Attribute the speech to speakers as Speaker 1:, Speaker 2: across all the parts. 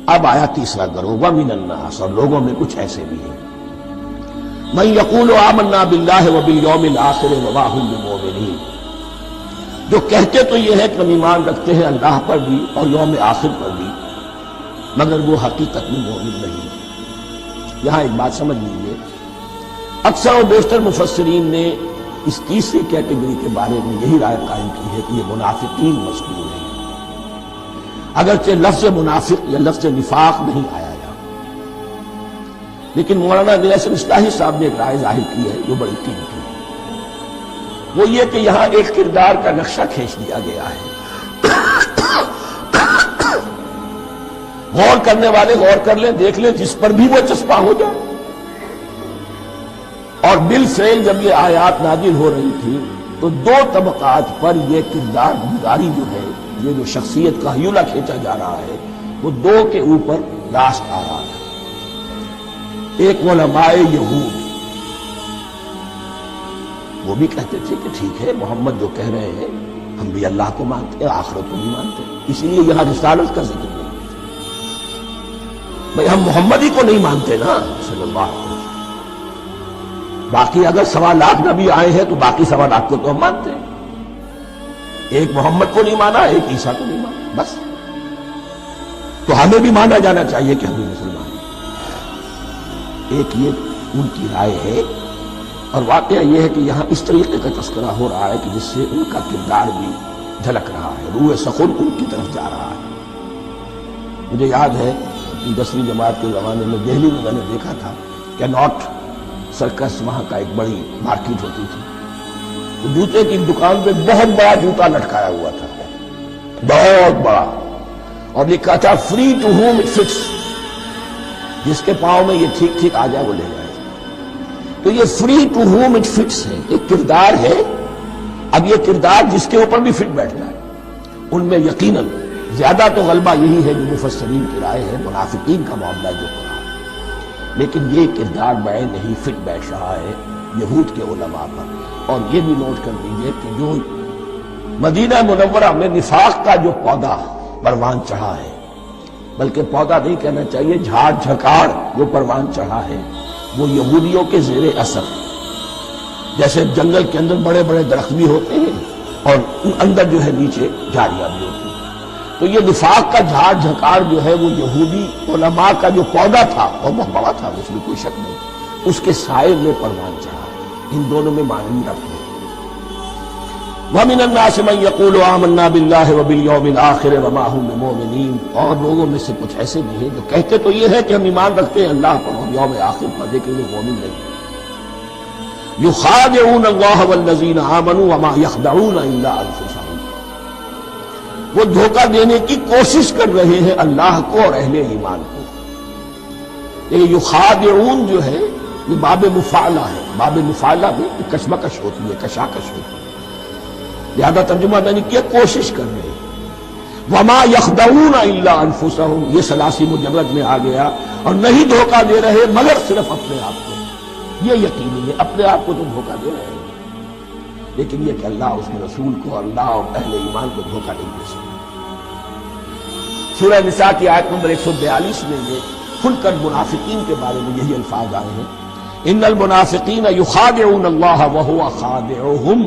Speaker 1: اب آیا تیسرا گروہ، وَمِنَ النَّاسِ، اور لوگوں میں کچھ ایسے بھی ہیں، مَن يَقُولُ آمَنَّا بِاللَّهِ وَبِالْيَوْمِ الْآخِرِ وَمَا هُم بِمُؤْمِنِينَ، جو کہتے تو یہ ہے کہ ہم ایمان رکھتے ہیں اللہ پر بھی اور یوم آخر پر بھی، مگر وہ حقیقت میں مومن نہیں ہے۔ یہاں ایک بات سمجھ لیجیے، اکثر و بیشتر مفسرین نے اس تیسری کیٹیگری کے بارے میں یہی رائے قائم کی ہے کہ یہ منافقین مذکور ہیں، اگرچہ لفظ منافق یا لفظ نفاق نہیں آیا یہاں، لیکن مولانا نیاز اصلاحی صاحب نے ایک رائے ظاہر کی ہے جو بڑی قیمتی ہے، وہ یہ کہ یہاں ایک کردار کا نقشہ کھینچ دیا گیا ہے۔ غور کرنے والے غور کر لیں، دیکھ لیں، جس پر بھی وہ چسپاں ہو جائے۔ اور بالفعل جب یہ آیات نازل ہو رہی تھی تو دو طبقات پر یہ کردار گزاری جو ہے، یہ جو شخصیت کا ہیولہ کھینچا جا رہا ہے، وہ دو کے اوپر راست آ رہا ہے۔ ایک علماء یہود، وہ بھی کہتے تھے کہ ٹھیک ہے محمد جو کہہ رہے ہیں، ہم بھی اللہ کو مانتے ہیں، آخرت کو نہیں مانتے، اسی لیے یہاں رسالت کا ذکر نہیں، بھئی ہم محمد ہی کو نہیں مانتے نا صلی اللہ علیہ وسلم، باقی اگر 1.25 لاکھ نبی آئے ہیں تو باقی 1.25 لاکھ کو تو ہم مانتے ہیں، ایک محمد کو نہیں مانا، ایک عیسیٰ کو نہیں مانا، بس تو ہمیں بھی مانا جانا چاہیے کہ ہم بھی مسلمان ہیں۔ ایک یہ ان کی رائے ہے، اور واقعہ یہ ہے کہ یہاں اس طریقے کا تذکرہ ہو رہا ہے کہ جس سے ان کا کردار بھی جھلک رہا ہے، روح سخن ان کی طرف جا رہا ہے۔ مجھے یاد ہے 10ویں جماعت کے زمانے میں دہلی میں نے دیکھا تھا کہ ناٹ سرکس، وہاں کا ایک بڑی مارکیٹ ہوتی تھی، تو جوتے کی دکان پہ بہت بڑا جوتا لٹکایا ہوا تھا، بہت بڑا، اور لکھا تھا free to home it fits, جس کے پاؤں میں یہ ٹھیک ٹھیک آ جائے وہ لے جائے۔ تو یہ free to home it fits ہے، ایک کردار ہے، اب یہ کردار جس کے اوپر بھی فٹ بیٹھتا ہے، ان میں یقیناً زیادہ تو غلبہ یہی ہے جو مفسرین کی رائے ہے، منافقین کا معاملہ جو ہو رہا ہے، لیکن یہ کردار بعین نہیں فٹ بیٹھ رہا ہے یہود کے علماء پر۔ اور یہ بھی نوٹ کر لیجئے کہ جو مدینہ منورہ میں نفاق کا جو پودا پروان چڑھا ہے، بلکہ پودا نہیں کہنا چاہیے، جھاڑ جھکاڑ جو پروان چڑھا ہے، وہ یہودیوں کے زیر اثر، جیسے جنگل کے اندر بڑے بڑے درخت بھی ہوتے ہیں اور اندر جو ہے نیچے جھاڑیاں بھی ہوتی ہیں، تو یہ نفاق کا جھاڑ جھکاڑ جو ہے وہ یہودی علماء کا جو پودا تھا وہ بہت بڑا تھا، اس میں کوئی شک نہیں، اس کے سائے میں پروان چڑھا۔ ان دونوں میں معنی ربط ہے۔ وَمِنَ النَّاسِ مَن يَقُولُ آمَنَّا بِاللَّهِ وَبِالْيَوْمِ الْآخِرِ وَمَا هُم بِمُؤْمِنِينَ، اور لوگوں میں سے کچھ ایسے بھی ہیں جو کہتے تو یہ ہے کہ ہم ایمان رکھتے ہیں اللہ پر اور یوم آخر پر، لیکن وہ مومن نہیں۔ يُخَادِعُونَ اللَّهَ وَالَّذِينَ آمَنُوا وَمَا يَخْدَعُونَ إِلَّا أَنفُسَهُمْ، وہ دھوکہ دینے کی کوشش کر رہے ہیں اللہ کو اور اہل ایمان کو۔ یہ یخادعون جو ہے یہ باب مفعلہ ہے، باب مفعلہ میں کشمکش ہوتی ہے، کشاکش ہوتی ہے، لہذا ترجمہ میں نے کیا کوشش کر رہے ہیں۔ وما یخدعون الا انفسهم، یہ ثلاثی مجرد میں آ گیا، اور نہیں دھوکہ دے رہے مگر صرف اپنے آپ کو، یہ یقینی ہے اپنے آپ کو تو دھوکہ دے رہے ہیں، لیکن یہ کہ اللہ اس کے رسول کو، اللہ اور اہل ایمان کو دھوکہ نہیں دے سکتے۔ سورہ نساء کی آیت نمبر 142 میں یہ کھل کر منافقین کے بارے میں یہی الفاظ آئے ہیں، ان المنافقین یخادعون اللہ وہو خادعہم،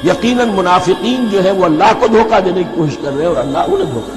Speaker 1: یقیناً منافقین جو ہے وہ اللہ کو دھوکہ دینے کی کوشش کر رہے ہیں اور اللہ انہیں دھوکہ